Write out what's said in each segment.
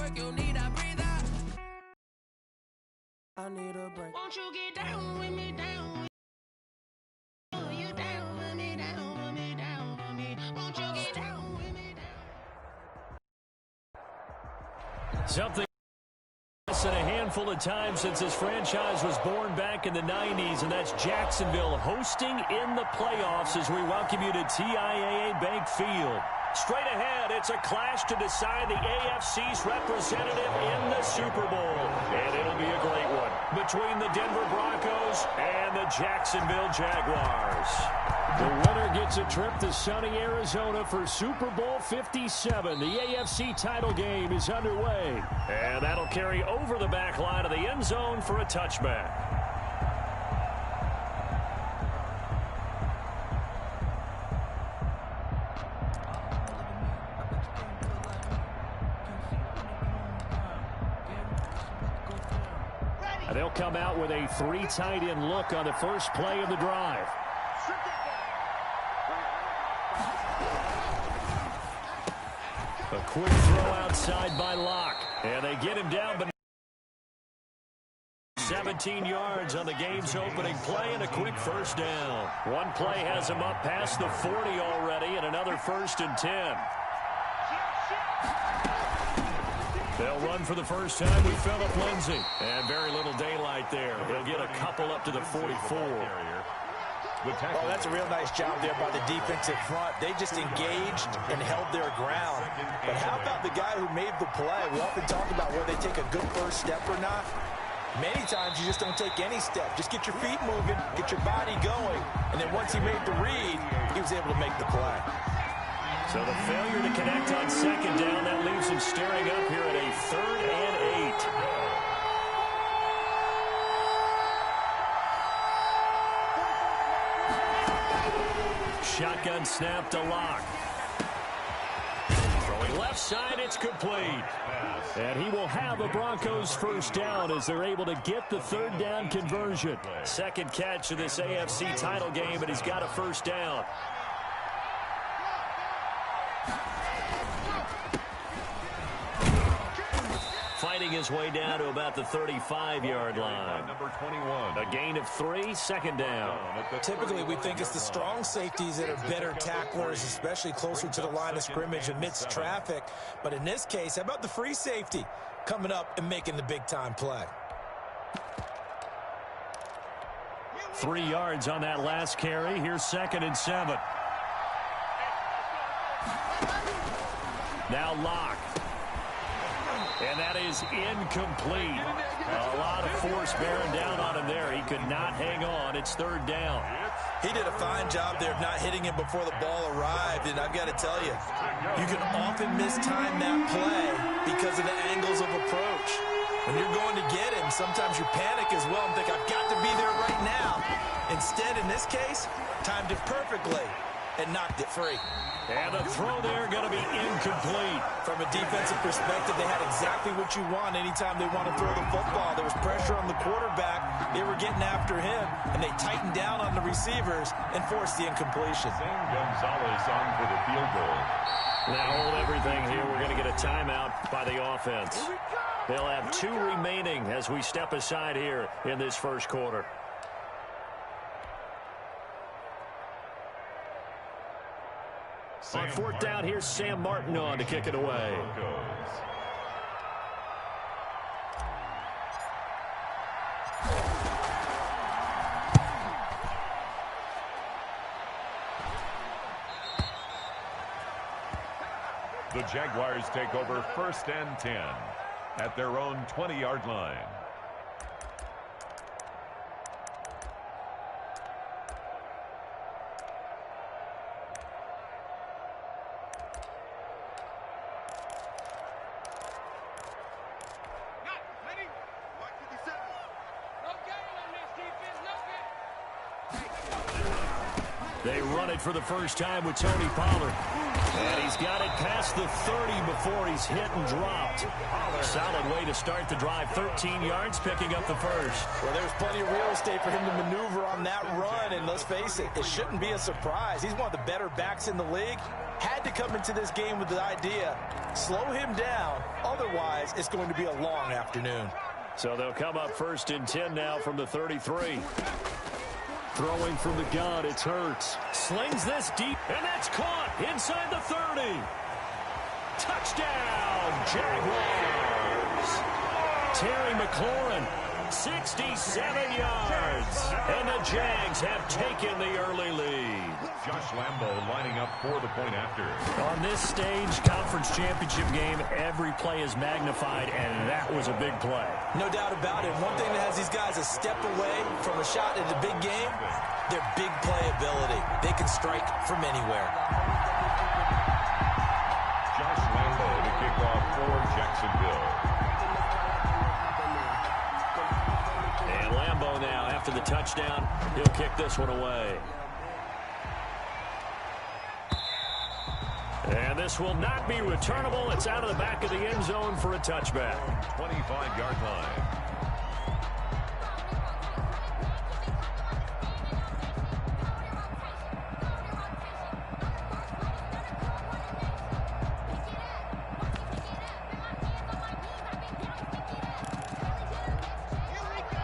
work, you need a breather. I need a break. Won't you get down with me, down with me? You down with me, down with me, down with me. Won't you get down with me, down? Something in a handful of times since this franchise was born back in the 90s, and that's Jacksonville hosting in the playoffs as we welcome you to TIAA Bank Field. Straight ahead, it's a clash to decide the AFC's representative in the Super Bowl. And it'll be a great one between the Denver Broncos and the Jacksonville Jaguars. The winner gets a trip to sunny Arizona for Super Bowl 57. The AFC title game is underway. And that'll carry over the back line of the end zone for a touchback. They'll come out with a 3 tight end look on the first play of the drive. A quick throw outside by Locke. And they get him down, but 17 yards on the game's opening play and a quick first down. One play has him up past the 40 already, and another 1st and 10. They'll run for the first time with Phillip Lindsay. And very little daylight there. He'll get a couple up to the 44. Oh, that's a real nice job there by the defensive front. They just engaged and held their ground. But how about the guy who made the play? We often talk about whether they take a good first step or not. Many times you just don't take any step. Just get your feet moving, get your body going. And then once he made the read, he was able to make the play. So the failure to connect on second down, that leaves him staring up here at a 3rd and 8. Shotgun snap to Locke. Throwing left side, it's complete. And he will have a Broncos first down as they're able to get the 3rd down conversion. Second catch of this AFC title game, and he's got a first down. Fighting his way down to about the 35-yard line. Number 21. A gain of 3, 2nd down. Typically, we think it's the strong safeties that are better tacklers, especially closer to the line of scrimmage amidst traffic. But in this case, how about the free safety coming up and making the big-time play? 3 yards on that last carry. Here's 2nd and 7. Now Locke. And that is incomplete. A lot of force bearing down on him there. He could not hang on. It's 3rd down. He did a fine job there of not hitting him before the ball arrived. And I've got to tell you, you can often mistime that play because of the angles of approach. When you're going to get him, sometimes you panic as well and think, I've got to be there right now. Instead, in this case, timed it perfectly and knocked it free. And the throw there going to be incomplete. From a defensive perspective, they had exactly what you want anytime they want to throw the football. There was pressure on the quarterback. They were getting after him, and they tightened down on the receivers and forced the incompletion. Gonzalez on for the field goal. Now hold everything here. We're going to get a timeout by the offense. They'll have 2 remaining as we step aside here in this first quarter. On 4th down, here's Sam Martin on to kick it away. The Jaguars take over 1st and 10 at their own 20-yard line. They run it for the first time with Tony Pollard. And he's got it past the 30 before he's hit and dropped. Solid way to start the drive. 13 yards, picking up the first. Well, there's plenty of real estate for him to maneuver on that run. And let's face it, it shouldn't be a surprise. He's one of the better backs in the league. had to come into this game with the idea, slow him down, otherwise it's going to be a long afternoon. So they'll come up 1st and 10 now from the 33. Throwing from the gun, it's Hurts. Slings this deep, and that's caught inside the 30. Touchdown, Jaguars. Terry McLaurin, 67 yards. And the Jags have taken the early lead. Josh Lambo lining up for the point after. On this stage, conference championship game, every play is magnified, and that was a big play. No doubt about it. One thing that has these guys a step away from a shot at the big game, their big play ability. They can strike from anywhere. Josh Lambo to kick off for Jacksonville. And Lambo now, after the touchdown, he'll kick this one away. And this will not be returnable. It's out of the back of the end zone for a touchback. 25-yard line.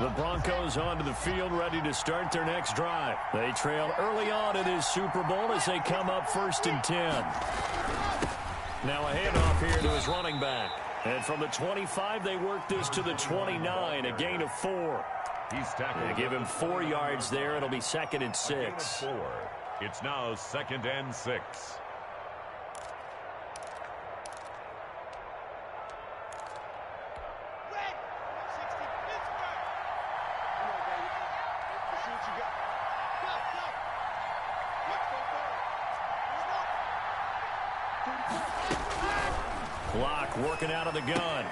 The Broncos onto the field, ready to start their next drive. They trail early on in this Super Bowl as they come up 1st and 10. Now a handoff here to his running back. And from the 25, they work this to the 29, a gain of 4. He's tackled. They give him 4 yards there. It'll be 2nd and 6. It's now 2nd and 6. Clock working out of the gun.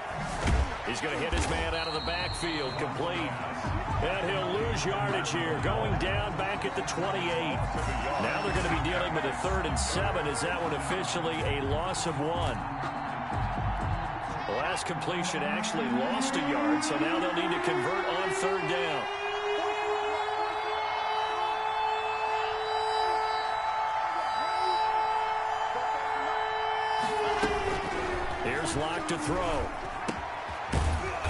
He's going to hit his man out of the backfield, complete. And he'll lose yardage here, going down back at the 28. Now they're going to be dealing with a 3rd and 7. Is that one officially a loss of 1? The last completion actually lost a yard, so now they'll need to convert on 3rd down. Here's Locke to throw.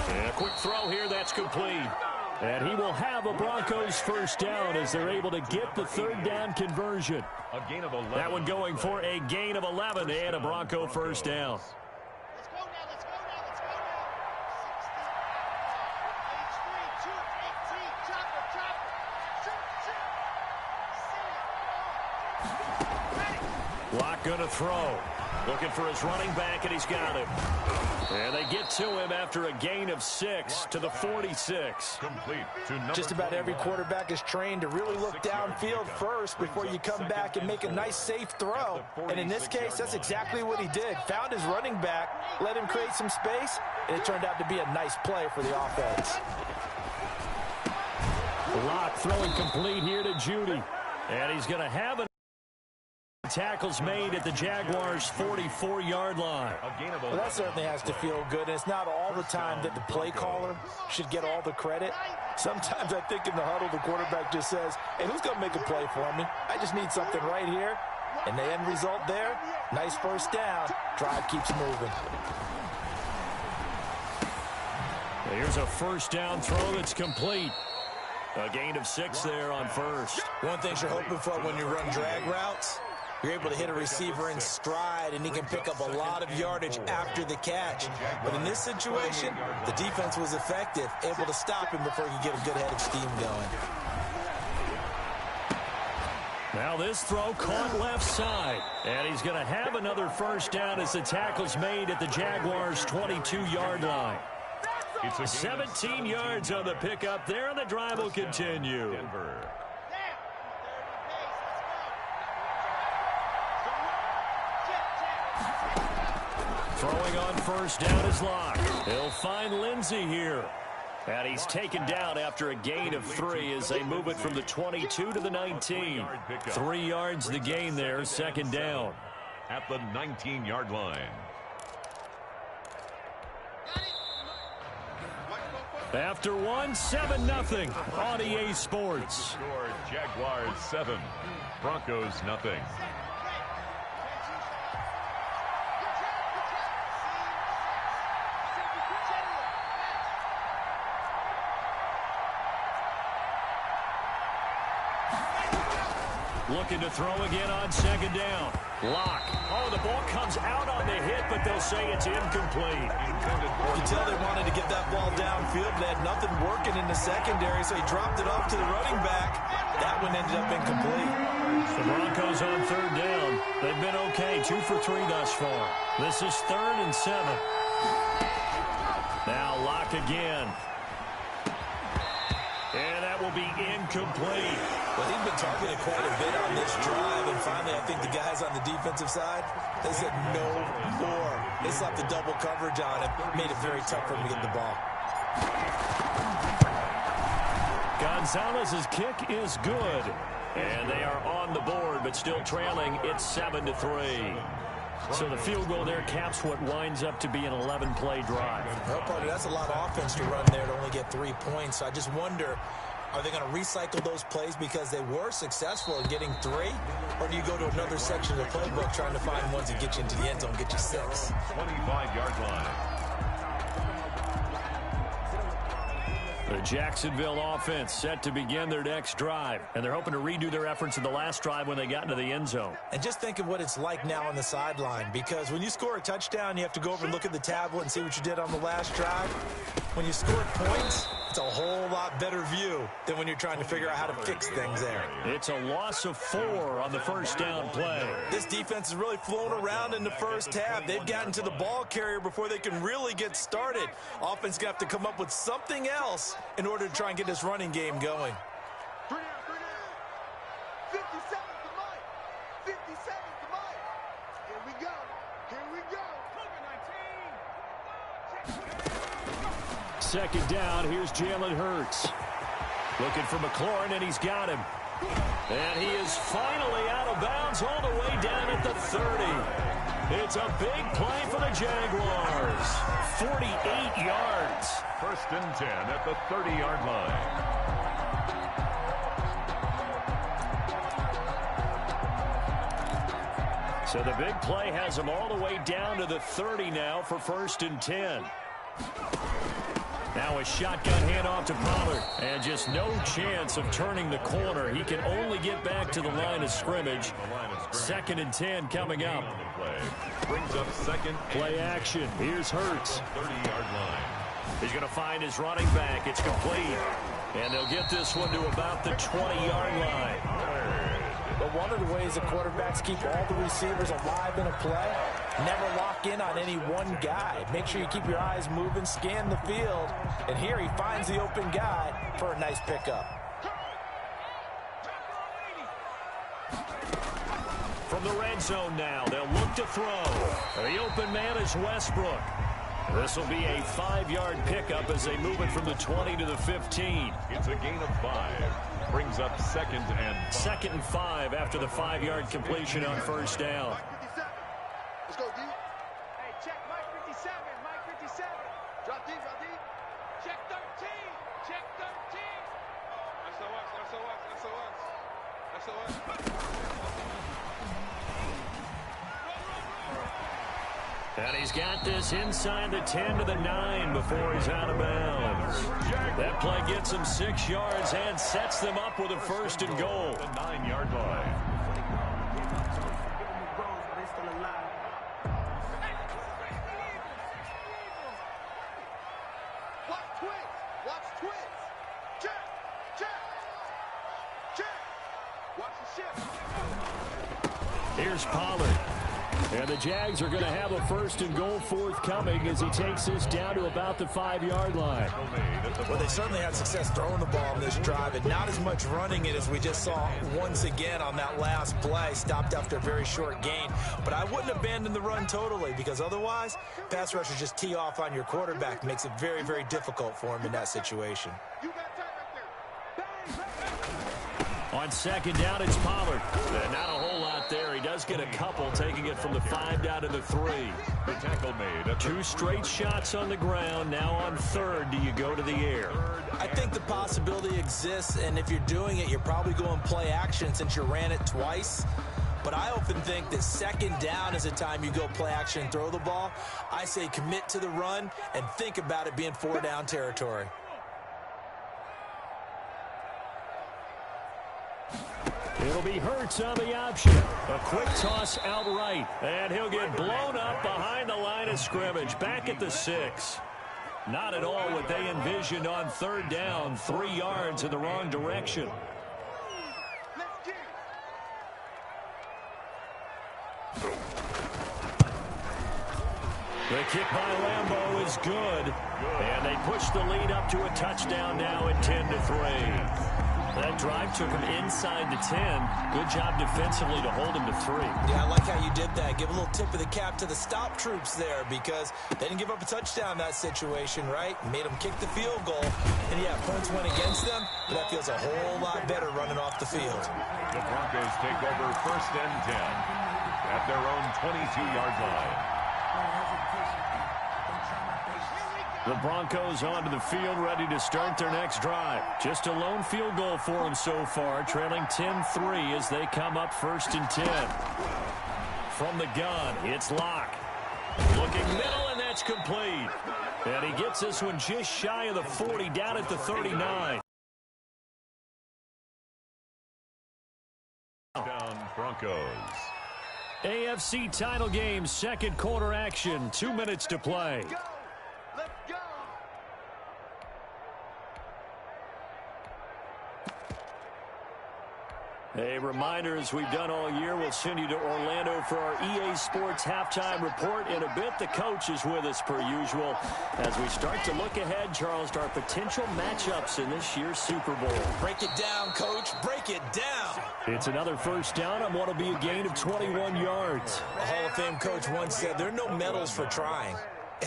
And a quick throw here, that's complete. And he will have a Broncos 1st down as they're able to get the 3rd down conversion. A gain of 11. That one going for a gain of 11 and a Bronco 1st down. Locke going to throw. Looking for his running back, and he's got him. And they get to him after a gain of 6 to the 46. Complete to number Just about every quarterback is trained to really look downfield first before you come back and make a nice, safe throw. And in this case, that's exactly what he did. Found his running back, let him create some space, and it turned out to be a nice play for the offense. Locke throwing complete here to Judy. And he's going to have it. Tackles made at the Jaguars' 44-yard line. Well, that certainly has to feel good. And it's not all the time that the play caller should get all the credit. Sometimes I think in the huddle, the quarterback just says, hey, who's going to make a play for me? I just need something right here. And the end result there, nice 1st down. Drive keeps moving. Here's a 1st down throw that's complete. A gain of 6 there on 1st. One thing you're hoping for when you run drag routes, you're able to hit a receiver in stride, and he can pick up a lot of yardage after the catch. But in this situation, the defense was effective, able to stop him before he could get a good head of steam going. Now this throw caught left side. And he's going to have another 1st down as the tackle's made at the Jaguars' 22-yard line. 17 yards on the pickup there, and the drive will continue. Denver. Throwing on 1st down is Locke. He'll find Lindsey here. And he's taken down after a gain of 3 as they move it from the 22 to the 19. 3 yards the gain there, 2nd down. At the 19-yard line. After 1, 7-0 on EA Sports. Score Jaguars 7, Broncos 0. Looking to throw again on second down. Lock. Oh, the ball comes out on the hit, but they'll say it's incomplete. You can tell they wanted to get that ball downfield. They had nothing working in the secondary, so he dropped it off to the running back. That one ended up incomplete. The Broncos on third down. They've been okay, 2 for 3 thus far. This is 3rd and 7. Now Lock again. And that will be incomplete. Well, he's been targeted quite a bit on this drive, and finally I think the guys on the defensive side, they said no more. They slapped the double coverage on him, made it very tough for him to get the ball. Gonzalez's kick is good. And they are on the board, but still trailing. It's 7-3. So the field goal there caps what winds up to be an 11-play drive. Well, partner, that's a lot of offense to run there to only get 3 points. So I just wonder, are they going to recycle those plays because they were successful in getting 3? Or do you go to another section of the playbook trying to find ones that get you into the end zone, get you 6? 25-yard line. The Jacksonville offense set to begin their next drive, and they're hoping to redo their efforts in the last drive when they got into the end zone. And just think of what it's like now on the sideline, because when you score a touchdown, you have to go over and look at the tablet and see what you did on the last drive. When you score points, it's a whole lot better view than when you're trying to figure out how to fix things there. It's a loss of 4 on the first down play. This defense has really flown around in the first half. They've gotten to the ball carrier before they can really get started. Offense going to have to come up with something else in order to try and get this running game going. 50 seconds to Mike. 50 seconds to Mike. Here we go. Here we go. Second down, here's Jalen Hurts. Looking for McLaurin, and he's got him. And he is finally out of bounds all the way down at the 30. It's a big play for the Jaguars. 48 yards. 1st and 10 at the 30-yard line. So the big play has him all the way down to the 30 now for 1st and 10. Now a shotgun handoff to Pollard. And just no chance of turning the corner. He can only get back to the line of scrimmage. 2nd and 10 coming up. Brings up second. Play action. Here's Hurts. 30-yard line. He's going to find his running back. It's complete. And they'll get this one to about the 20-yard line. But one of the ways the quarterbacks keep all the receivers alive in a play, never lock in on any one guy. Make sure you keep your eyes moving, scan the field. And here he finds the open guy for a nice pickup. From the red zone now, they'll look to throw. The open man is Westbrook. This will be a 5-yard pickup as they move it from the 20 to the 15. It's a gain of 5. Brings up 2nd and 5. 2nd and 5 after the 5-yard completion on 1st down. Let's go, D. Hey, check Mike 57. Mike 57. Drop D, drop D. Check 13. Check 13. SOS. And he's got this inside the 10 to the 9 before he's out of bounds. That play gets him 6 yards and sets them up with a 1st and goal. The 9-yard line. Watch twins. Watch twins. Check. Watch the shift. Here's Pollard. And the Jags are going to have a 1st and goal forthcoming as he takes this down to about the 5-yard line. Well, they certainly had success throwing the ball on this drive, and not as much running it as we just saw once again on that last play. Stopped after a very short gain. But I wouldn't abandon the run totally, because otherwise, pass rushers just tee off on your quarterback. Makes it very, very difficult for him in that situation. You got time right there. On 2nd down, it's Pollard. Not a whole lot there. He does get a couple, taking it from the 5 down to the 3. The tackle made. 2 straight shots on the ground. Now on 3rd, do you go to the air? I think the possibility exists, and if you're doing it, you're probably going play action since you ran it twice. But I often think that 2nd down is a time you go play action and throw the ball. I say commit to the run and think about it being 4 down territory. It'll be Hurts on the option. A quick toss outright. And he'll get blown up behind the line of scrimmage. Back at the 6. Not at all what they envisioned on third down. 3 yards in the wrong direction. The kick by Lambeau is good. And they push the lead up to a touchdown now at 10-3. That drive took him inside the 10. Good job defensively to hold him to 3. Yeah, I like how you did that. Give a little tip of the cap to the stop troops there because they didn't give up a touchdown in that situation, right? Made them kick the field goal. And, yeah, points went against them, but that feels a whole lot better running off the field. The Broncos take over 1st and 10 at their own 22-yard line. The Broncos onto the field, ready to start their next drive. Just a lone field goal for them so far, trailing 10-3 as they come up 1st and 10. From the gun, it's Locke. Looking middle, and that's complete. And he gets this one just shy of the 40, down at the 39. Down Broncos. AFC title game, second quarter action, 2 minutes to play. Let's go. A reminder, as we've done all year, we'll send you to Orlando for our EA Sports halftime report. In a bit, the coach is with us per usual as we start to look ahead, Charles, to our potential matchups in this year's Super Bowl. Break it down, Coach. Break it down. It's another first down on what will be a gain of 21 yards. A Hall of Fame coach once said there are no medals for trying.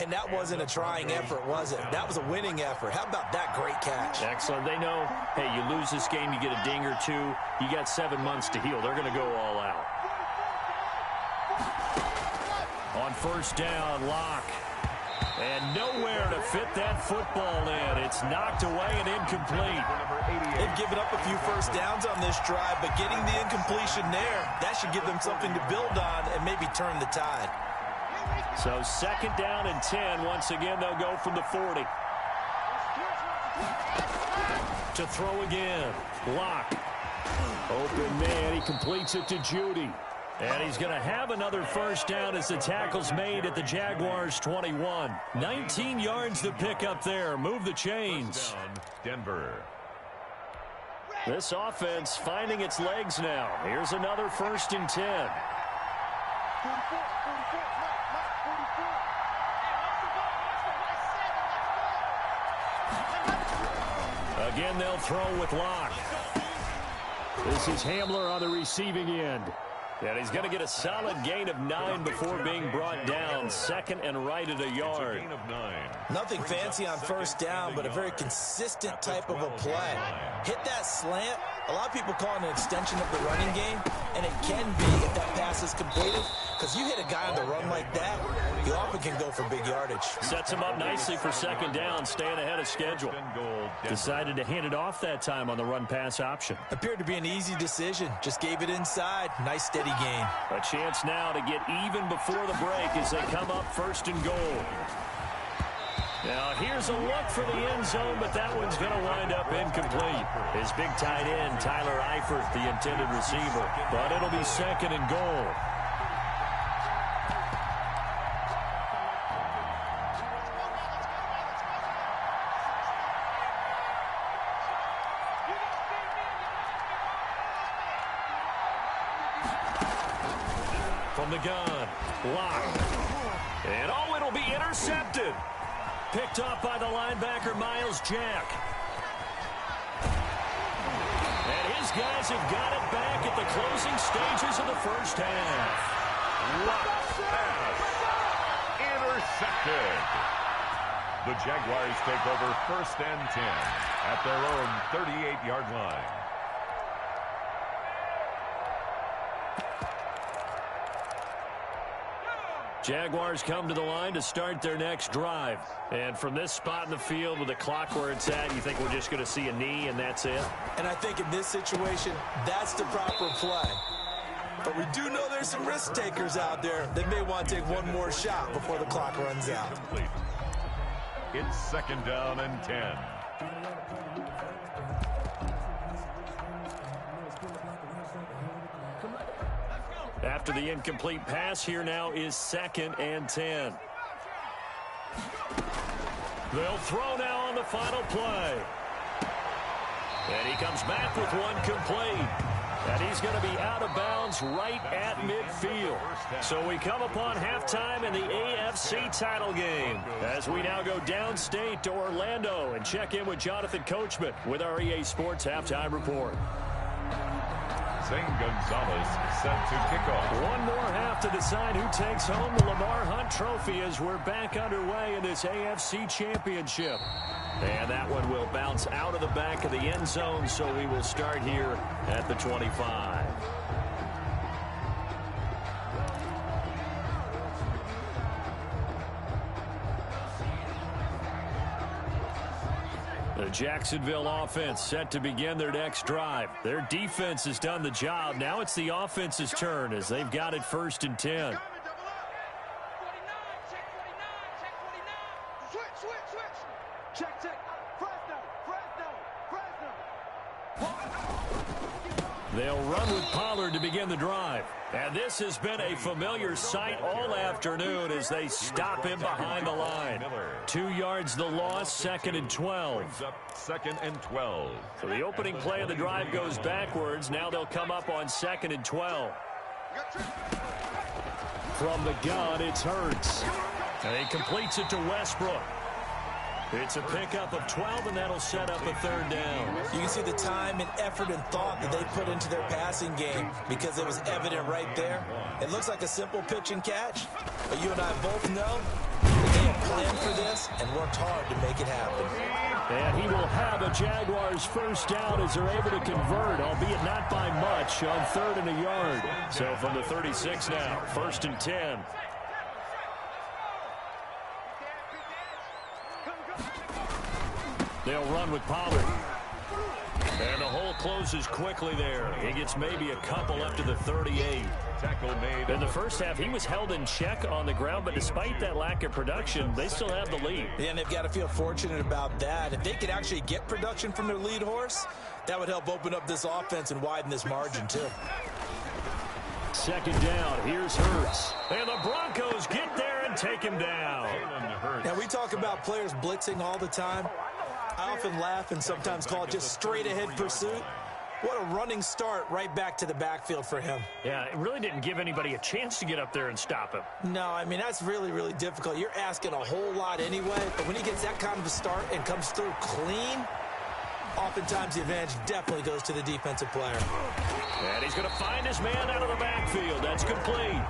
And that wasn't a trying effort, was it? That was a winning effort. How about that great catch? Excellent. They know, hey, you lose this game, you get a ding or 2. You got 7 months to heal. They're going to go all out. On first down, Locke. And nowhere to fit that football in. It's knocked away and incomplete. They've given up a few first downs on this drive, but getting the incompletion there, that should give them something to build on and maybe turn the tide. So 2nd down and 10. Once again, they'll go from the 40. To throw again. Locke. Open man. He completes it to Judy. And he's going to have another first down as the tackle's made at the Jaguars' 21. 19 yards to pick up there. Move the chains. Denver. This offense finding its legs now. Here's another 1st and 10. Again, they'll throw with Locke. This is Hamler on the receiving end. And he's going to get a solid gain of 9 before being brought down. 2nd and right at a yard. Gain of 9. Nothing fancy on first down, but a very consistent type of a play. Hit that slant. A lot of people call it an extension of the running game, and it can be if that pass is completed. Because you hit a guy on the run like that, you often can go for big yardage. Sets him up nicely for 2nd down, staying ahead of schedule. Decided to hand it off that time on the run-pass option. Appeared to be an easy decision. Just gave it inside. Nice steady gain. A chance now to get even before the break as they come up 1st and goal. Now here's a look for the end zone, but that one's going to wind up incomplete. His big tight end, Tyler Eifert, the intended receiver. But it'll be 2nd and goal. From the gun, Locke. And oh, it'll be intercepted. Picked off by the linebacker, Miles Jack. And his guys have got it back at the closing stages of the first half. Locke pass. Intercepted. The Jaguars take over 1st and 10 at their own 38-yard line. Jaguars come to the line to start their next drive. And from this spot in the field with the clock where it's at, you think we're just going to see a knee and that's it? And I think in this situation, that's the proper play. But we do know there's some risk takers out there that may want to take one more shot before the clock runs out. It's 2nd down and 10. After the incomplete pass, here now is 2nd and 10. They'll throw now on the final play. And he comes back with one complete. And he's going to be out of bounds right at midfield. So we come upon halftime in the AFC title game as we now go downstate to Orlando and check in with Jonathan Coachman with our EA Sports Halftime Report. Zane Gonzalez set to kick off. One more half to decide who takes home the Lamar Hunt Trophy as we're back underway in this AFC Championship. And that one will bounce out of the back of the end zone, so we will start here at the 25. The Jacksonville offense set to begin their next drive. Their defense has done the job. Now it's the offense's turn as they've got it 1st and 10. They'll run with Pollard to begin the drive. And this has been a familiar sight all afternoon as they stop him behind the line. 2 yards the loss, 2nd and 12. 2nd and 12. So the opening play of the drive goes backwards. Now they'll come up on 2nd and 12. From the gun, it's Hurts. And he completes it to Westbrook. It's a pickup of 12, and that'll set up a 3rd down. You can see the time and effort and thought that they put into their passing game because it was evident right there. It looks like a simple pitch and catch, but you and I both know that they have planned for this and worked hard to make it happen. And he will have a Jaguars 1st down as they're able to convert, albeit not by much, on 3rd and a yard. So from the 36 now, 1st and 10. They'll run with Pollard. And the hole closes quickly there. He gets maybe a couple up to the 38. Tackle made. In the first half, he was held in check on the ground, but despite that lack of production, they still have the lead. Yeah, and they've got to feel fortunate about that. If they could actually get production from their lead horse, that would help open up this offense and widen this margin, too. 2nd down, here's Hurts. And the Broncos get there and take him down. Now, we talk about players blitzing all the time. I often laugh and sometimes call it just straight-ahead pursuit. What a running start right back to the backfield for him. Yeah, it really didn't give anybody a chance to get up there and stop him. No, I mean, that's really, really difficult. You're asking a whole lot anyway, but when he gets that kind of a start and comes through clean, oftentimes the advantage definitely goes to the defensive player. And he's going to find his man out of the backfield. That's complete.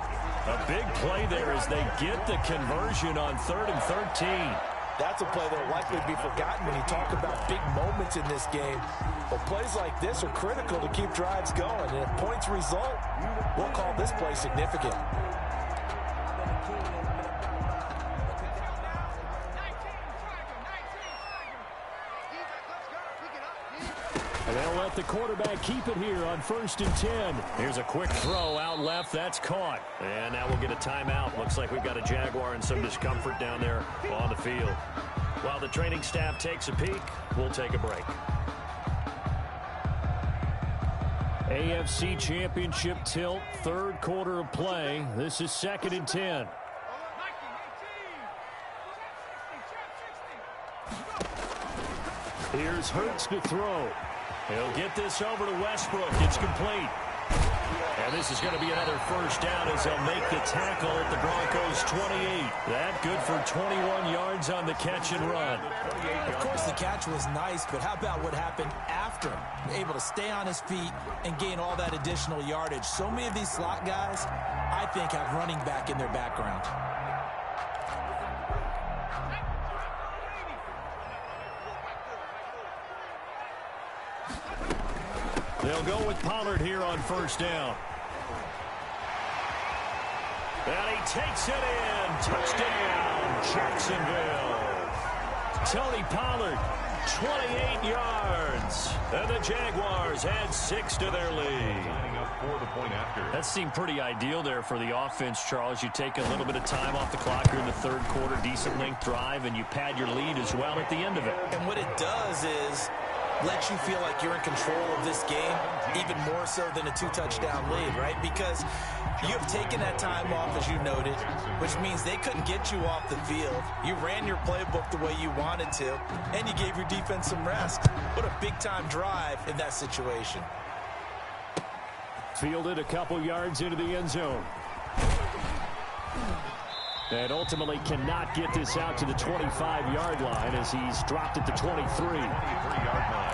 A big play there as they get the conversion on 3rd and 13. That's a play that will likely be forgotten when you talk about big moments in this game. But plays like this are critical to keep drives going. And if points result, we'll call this play significant. And they'll let the quarterback keep it here on 1st and 10. Here's a quick throw out left. That's caught. And now we'll get a timeout. Looks like we've got a Jaguar and some discomfort down there on the field. While the training staff takes a peek, we'll take a break. AFC Championship tilt, 3rd quarter of play. This is 2nd and 10. Here's Hurts to throw. He'll get this over to Westbrook. It's complete. And this is going to be another 1st down as they'll make the tackle at the Broncos' 28. That good for 21 yards on the catch and run. Of course, the catch was nice, but how about what happened after? Able to stay on his feet and gain all that additional yardage. So many of these slot guys, I think, have running back in their background. They'll go with Pollard here on 1st down. And he takes it in. Touchdown, Jacksonville. Tony Pollard, 28 yards. And the Jaguars add 6 to their lead. That seemed pretty ideal there for the offense, Charles. You take a little bit of time off the clock here in the 3rd quarter, decent length drive, and you pad your lead as well at the end of it. And what it does is lets you feel like you're in control of this game, even more so than a 2-touchdown lead, right? Because you have taken that time off, as you noted, which means they couldn't get you off the field. You ran your playbook the way you wanted to, and you gave your defense some rest. What a big-time drive in that situation. Fielded a couple yards into the end zone. And ultimately cannot get this out to the 25-yard line as he's dropped at the 23. 23-yard line.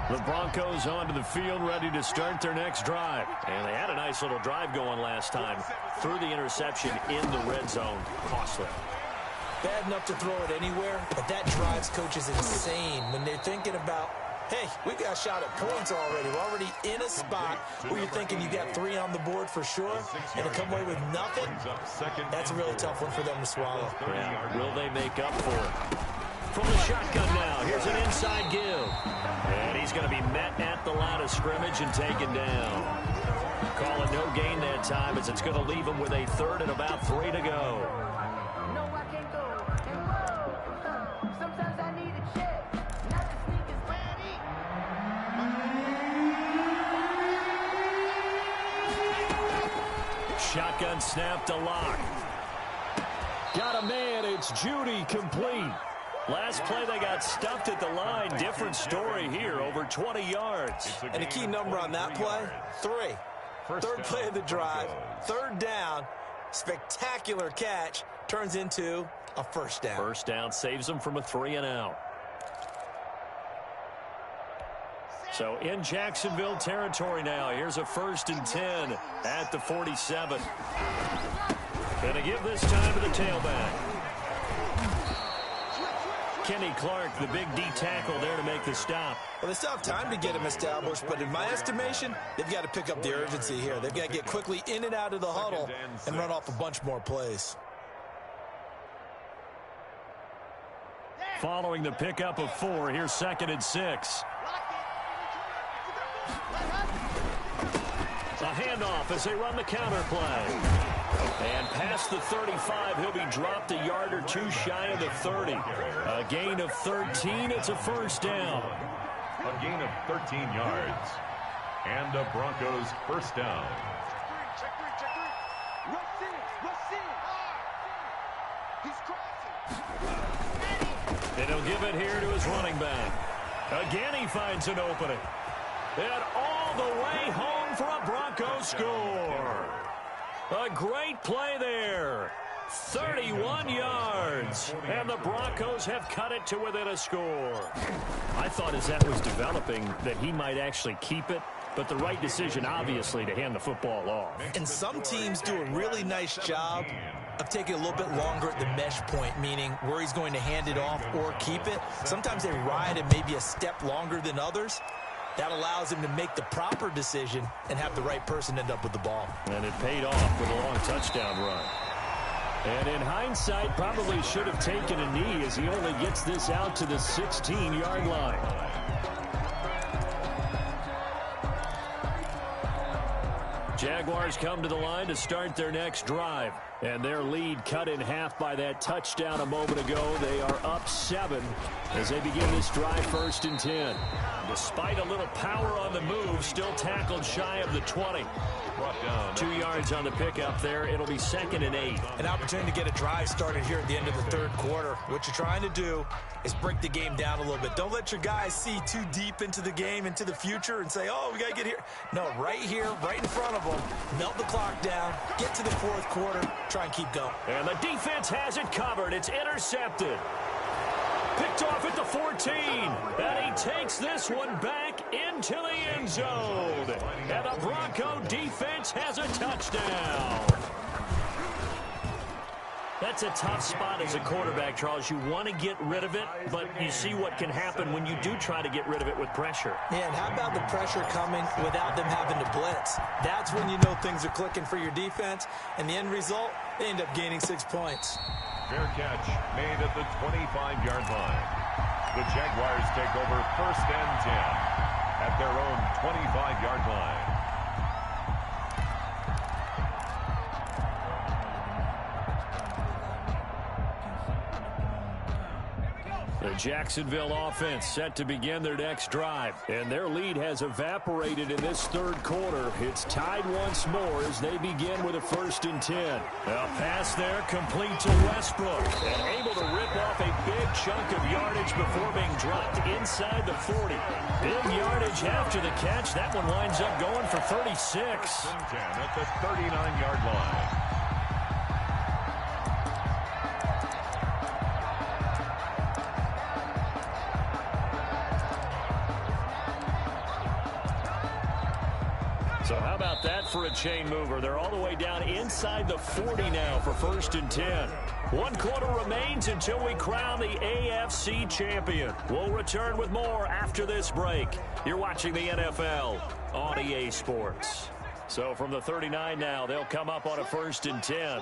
The Broncos onto the field, ready to start their next drive. And they had a nice little drive going last time. Threw the interception in the red zone. Costly. Bad enough to throw it anywhere, but that drives coaches insane when they're thinking about, hey, we got a shot at points already. We're already in a spot where you're thinking you got 3 on the board for sure, and to come away with nothing, that's a really tough one for them to swallow. Yeah. Will they make up for it? From the shotgun now, here's an inside give. And he's going to be met at the line of scrimmage and taken down. Call it no gain that time as it's going to leave him with a 3rd and about 3 to go. Shotgun snap to Lock. Got a man. It's Judy complete. Last play they got stuffed at the line. Different story here. Over 20 yards. And the key number on that play, 3. Third play of the drive. 3rd down. Spectacular catch. Turns into a 1st down. 1st down saves them from a 3-and-out. So in Jacksonville territory now. Here's a 1st and 10 at the 47. Gonna give this time to the tailback. Kenny Clark, the big D tackle there to make the stop. Well, they still have time to get him established, but in my estimation, they've got to pick up the urgency here. They've got to get quickly in and out of the huddle and run off a bunch more plays. Following the pickup of 4, here's 2nd and 6. A handoff as they run the counter play. And past the 35, he'll be dropped a yard or 2 shy of the 30. A gain of 13, it's a 1st down. A gain of 13 yards. And the Broncos 1st down. Check three. Rush in. He's crossing. And he'll give it here to his running back. Again, he finds an opening. And all the way home for a Broncos score. A great play there. 31 yards. And the Broncos have cut it to within a score. I thought as that was developing that he might actually keep it, but the right decision, obviously, to hand the football off. And some teams do a really nice job of taking a little bit longer at the mesh point, meaning where he's going to hand it off or keep it. Sometimes they ride it maybe a step longer than others. That allows him to make the proper decision and have the right person end up with the ball. And it paid off with a long touchdown run. And in hindsight, probably should have taken a knee as he only gets this out to the 16-yard line. Jaguars come to the line to start their next drive. And their lead cut in half by that touchdown a moment ago. They are up 7 as they begin this drive 1st and 10. Despite a little power on the move, still tackled shy of the 20. Brought down. 2 yards on the pickup there. It'll be 2nd and 8. An opportunity to get a drive started here at the end of the 3rd quarter. What you're trying to do is break the game down a little bit. Don't let your guys see too deep into the game, into the future, and say, oh, we got to get here. No, right here, right in front of them. Melt the clock down, get to the 4th quarter, try and keep going. And the defense has it covered. It's intercepted. Picked off at the 14. And he takes this one back into the end zone. And the Bronco defense has a touchdown. That's a tough spot as a quarterback, Charles. You want to get rid of it, but you see what can happen when you do try to get rid of it with pressure. Yeah, and how about the pressure coming without them having to blitz? That's when you know things are clicking for your defense, and the end result, they end up gaining 6 points. Fair catch made at the 25-yard line. The Jaguars take over 1st and 10 at their own 25-yard line. The Jacksonville offense set to begin their next drive, and their lead has evaporated in this third quarter. It's tied once more as they begin with a 1st and 10. A pass there complete to Westbrook, and able to rip off a big chunk of yardage before being dropped inside the 40. Big yardage after the catch. That one winds up going for 36. 10 at the 39-yard line. So how about that for a chain mover? They're all the way down inside the 40 now for 1st and 10. 1 quarter remains until we crown the AFC champion. We'll return with more after this break. You're watching the NFL on EA Sports. So from the 39 now, they'll come up on a 1st and 10.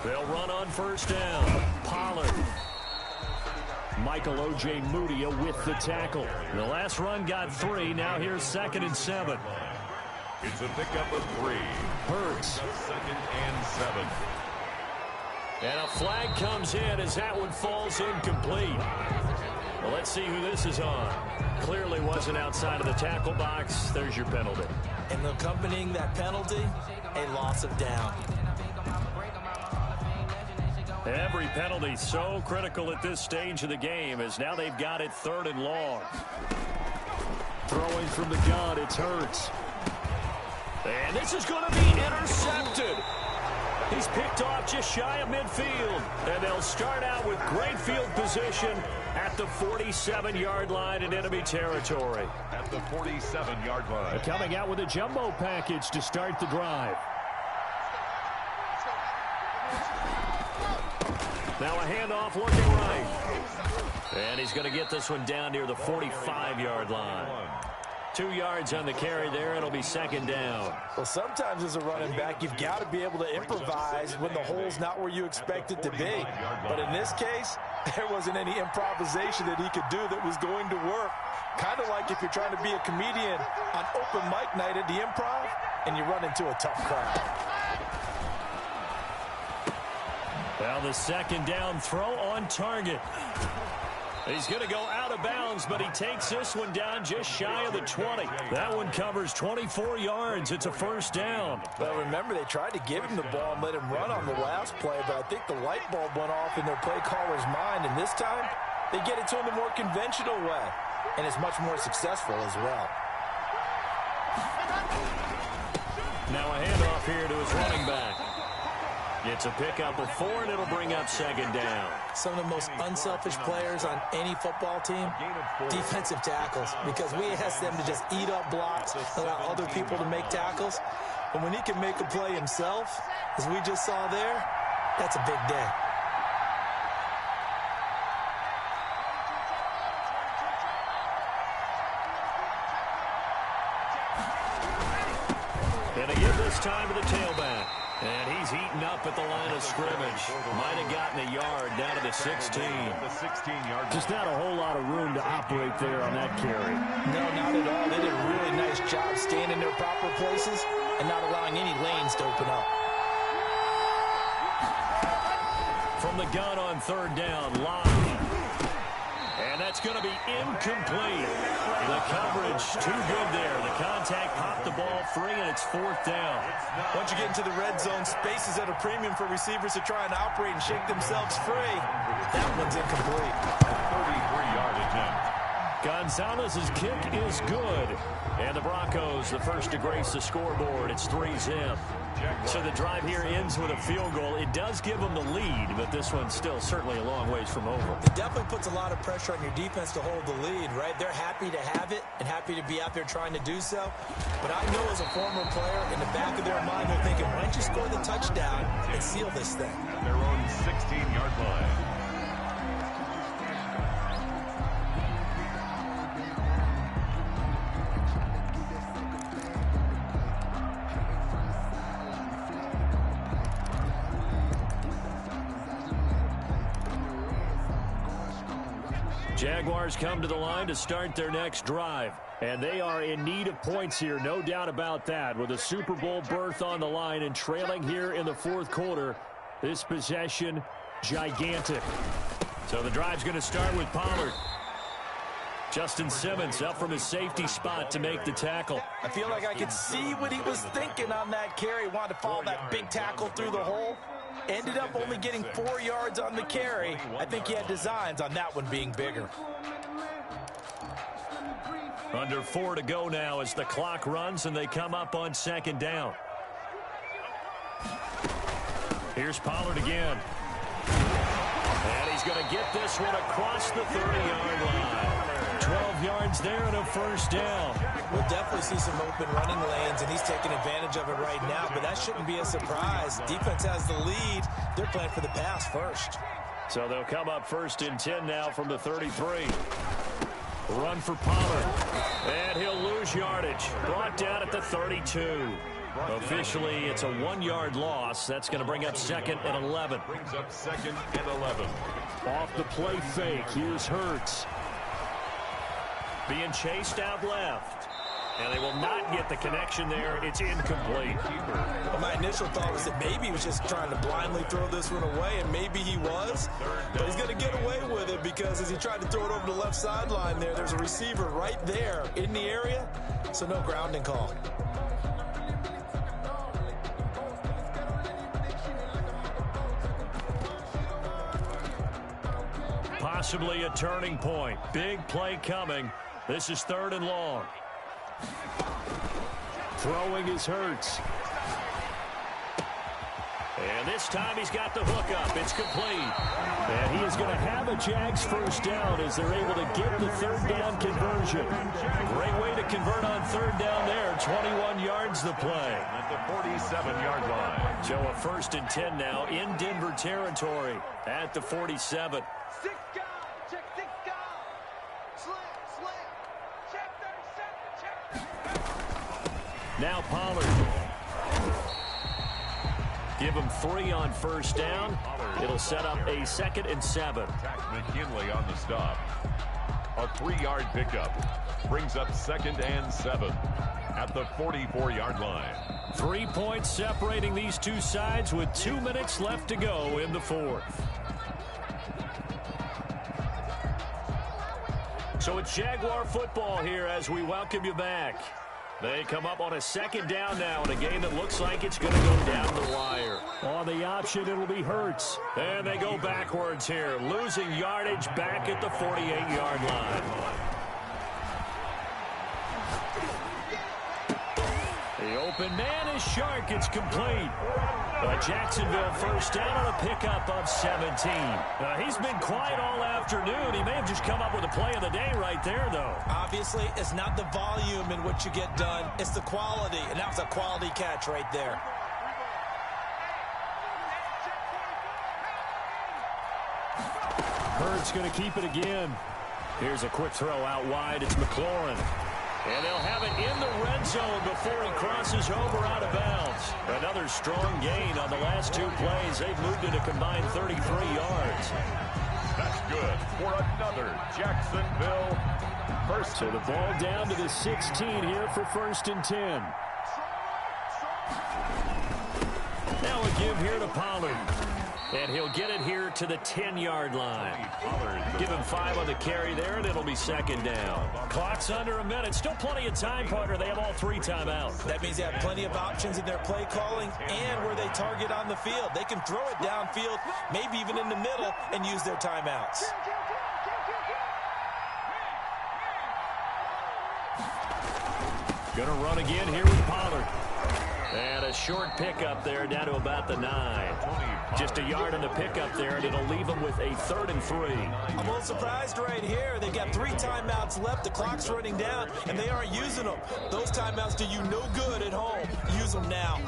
They'll run on 1st down. Pollard. Michael O.J. Mudia with the tackle. The last run got 3. Now here's 2nd and 7. It's a pickup of 3. Hurts. 2nd and 7. And a flag comes in as that one falls incomplete. Well, let's see who this is on. Clearly wasn't outside of the tackle box. There's your penalty. And accompanying that penalty, a loss of down. Every penalty so critical at this stage of the game, as now they've got it 3rd and long. Throwing from the gun, it's Hurts. And this is going to be intercepted. He's picked off just shy of midfield. And they'll start out with great field position at the 47-yard line in enemy territory. At the 47-yard line. Coming out with a jumbo package to start the drive. Now a handoff looking right. And he's going to get this one down near the 45-yard line. 2 yards on the carry there. It'll be 2nd down. Well, sometimes as a running back, you've got to be able to improvise when the hole's not where you expect it to be. But in this case, there wasn't any improvisation that he could do that was going to work. Kind of like if you're trying to be a comedian on open mic night at the Improv and you run into a tough crowd. Now the 2nd down throw on target. He's going to go out of bounds, but he takes this one down just shy of the 20. That one covers 24 yards. It's a 1st down. Well, remember, they tried to give him the ball and let him run on the last play, but I think the light bulb went off in their play caller's mind, and this time they get it to him the more conventional way, and it's much more successful as well. Now a handoff here to his running back. It's a pickup of 4, and it'll bring up 2nd down. Some of the most unselfish players on any football team, defensive tackles, because we ask them to just eat up blocks, allow other people to make tackles. But when he can make a play himself, as we just saw there, that's a big day. And again this time to the tailback. And he's eaten up at the line of scrimmage. Might have gotten a yard down to the 16. Just not a whole lot of room to operate there on that carry. No, not at all. They did a really nice job staying in their proper places and not allowing any lanes to open up. From the gun on 3rd down, Locke. And that's going to be incomplete. The coverage too good there. The contact popped the ball free, and it's 4th down. Once you get into the red zone, space is at a premium for receivers to try and operate and shake themselves free. That one's incomplete. 33-yard attempt. Gonzalez's kick is good. And the Broncos, the first to grace the scoreboard. It's 3-zip. So the drive here ends with a field goal. It does give them the lead, but this one's still certainly a long ways from over. It definitely puts a lot of pressure on your defense to hold the lead, right? They're happy to have it and happy to be out there trying to do so. But I know as a former player, in the back of their mind, they're thinking, why don't you score the touchdown and seal this thing? Their own 16-yard line. Jaguars come to the line to start their next drive. And they are in need of points here, no doubt about that. With a Super Bowl berth on the line and trailing here in the 4th quarter, this possession, gigantic. So the drive's going to start with Pollard. Justin Simmons up from his safety spot to make the tackle. I feel like I could see what he was thinking on that carry. Wanted to follow that big tackle through the hole. Ended up only getting 4 yards on the carry. I think he had designs on that one being bigger. Under 4 to go now as the clock runs and they come up on second down. Here's Pollard again. And he's going to get this one across the 30-yard line. 12 yards there and a first down. We'll definitely see some open running lanes, and he's taking advantage of it right now, but that shouldn't be a surprise. Defense has the lead. They're playing for the pass first. So they'll come up first and 10 now from the 33. Run for Pollard. And he'll lose yardage. Brought down at the 32. Officially, it's a 1-yard loss. That's going to bring up second and 11. Brings up second and 11. Off the play fake. Here's Hurts. Being chased out left. And they will not get the connection there. It's incomplete. Well, my initial thought was that maybe he was just trying to blindly throw this one away, and maybe he was. But he's going to get away with it because as he tried to throw it over the left sideline there's a receiver right there in the area, so no grounding call. Possibly a turning point. Big play coming. This is 3rd and long. Throwing is Hurts. And this time he's got the hook up. It's complete. And he is going to have a Jags first down as they're able to get the 3rd down conversion. Great way to convert on 3rd down there. 21 yards the play. At the 47-yard line. So a 1st and 10 now in Denver territory at the 47. Now Pollard. Give him 3 on first down. It'll set up a 2nd and 7. McKinley on the stop. A 3-yard pickup. Brings up 2nd and 7 at the 44-yard line. 3 points separating these two sides with 2 minutes left to go in the 4th. So it's Jaguar football here as we welcome you back. They come up on a 2nd down now in a game that looks like it's going to go down the wire. On the option, it'll be Hurts. And they go backwards here, losing yardage back at the 48-yard line. The open man is Shark. It's complete. Jacksonville first down on a pickup of 17. He's been quiet all afternoon. He may have just come up with a play of the day right there, though. Obviously, it's not the volume in which you get done. It's the quality, and that was a quality catch right there. Hurts going to keep it again. Here's a quick throw out wide. It's McLaurin. And they'll have it in the red zone before he crosses over out of bounds. Another strong gain on the last 2 plays. They've moved it a combined 33 yards. That's good for another Jacksonville first. So the ball down to the 16 here for 1st and 10. Now a give here to Pollard. And he'll get it here to the 10-yard line. Give him 5 on the carry there, and it'll be 2nd down. Clock's under a minute. Still plenty of time, partner. They have all 3 timeouts. That means they have plenty of options in their play calling and where they target on the field. They can throw it downfield, maybe even in the middle, and use their timeouts. Going to run again here with Pollard. And a short pickup there down to about the 9. Just a yard in the pickup there, and it'll leave them with a 3rd and 3. I'm a little surprised right here. They've got 3 timeouts left. The clock's running down, and they aren't using them. Those timeouts do you no good at home. Use them now.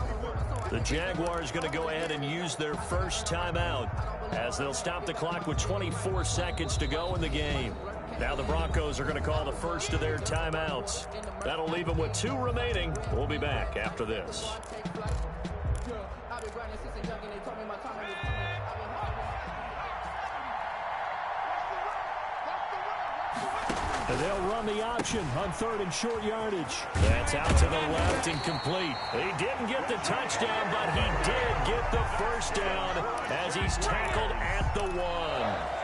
The Jaguars going to go ahead and use their first timeout as they'll stop the clock with 24 seconds to go in the game. Now the Broncos are going to call the first of their timeouts. That'll leave them with 2 remaining. We'll be back after this. And they'll run the option on 3rd and short yardage. That's out to the left and complete. He didn't get the touchdown, but he did get the first down as he's tackled at the 1.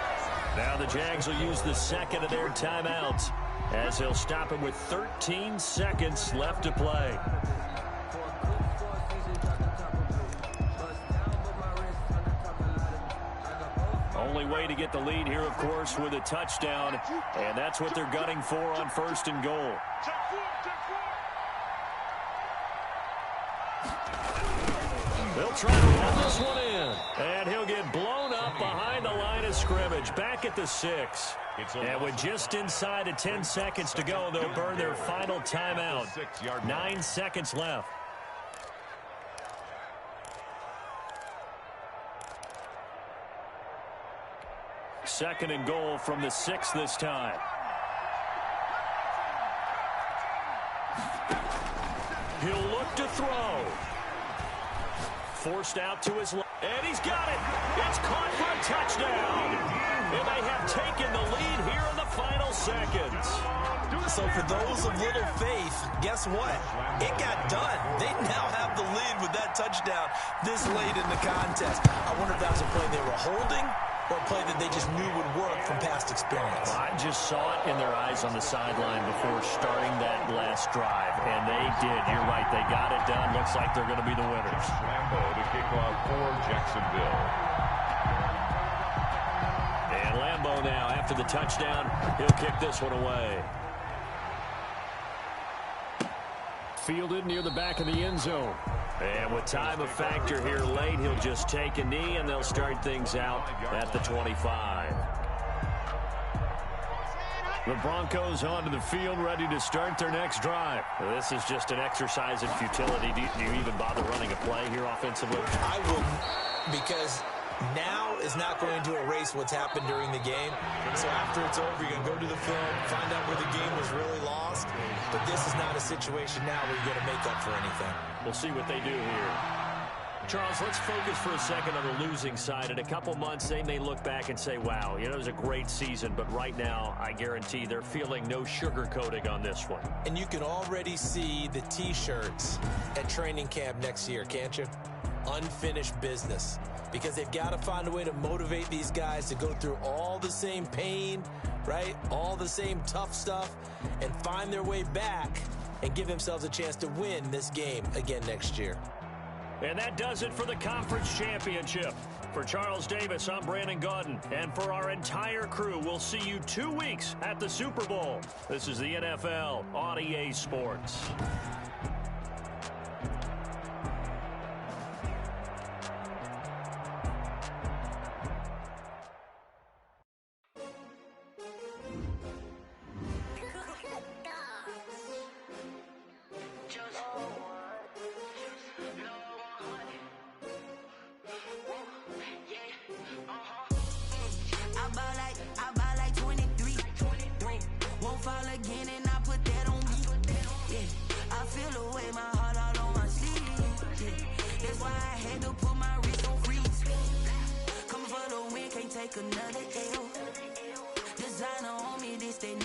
Now the Jags will use the second of their timeouts as they'll stop him with 13 seconds left to play. Only way to get the lead here, of course, with a touchdown, and that's what they're gunning for on 1st and goal. They'll try to run this one in, and he'll get blown up behind the line of scrimmage, back at the 6. And with just inside of 10 seconds to go, they'll burn their final timeout. 9 seconds left. Second and goal from the 6 this time. He'll look to throw. Forced out to his left. And he's got it. It's caught for a touchdown. And they have taken the lead here in the final seconds. So for those of little faith, guess what? It got done. They now have the lead with that touchdown this late in the contest. I wonder if that was a play they were holding or a play that they just knew would work from past experience. Well, I just saw it in their eyes on the sideline before starting that last drive, and they did. You're right. They got it done. Looks like they're going to be the winners. Lambo to kick off for Jacksonville. And Lambo now, after the touchdown, he'll kick this one away. Fielded near the back of the end zone. And with time a factor here late, he'll just take a knee, and they'll start things out at the 25. The Broncos onto the field, ready to start their next drive. This is just an exercise in futility. Do you even bother running a play here offensively? I wouldn't, because now is not going to erase what's happened during the game. So after it's over, you're going to go to the film, find out where the game was really lost. But this is not a situation now where you're going to make up for anything. We'll see what they do here. Charles, let's focus for a second on the losing side. In a couple months, they may look back and say, wow, it was a great season. But right now, I guarantee they're feeling no sugarcoating on this one. And you can already see the T-shirts at training camp next year, can't you? Unfinished business. Because they've got to find a way to motivate these guys to go through all the same pain, right? All the same tough stuff, and find their way back and give themselves a chance to win this game again next year. And that does it for the conference championship. For Charles Davis, I'm Brandon Gaudin. And for our entire crew, we'll see you 2 weeks at the Super Bowl. This is the NFL on EA Sports. Another L. Designer on me, this they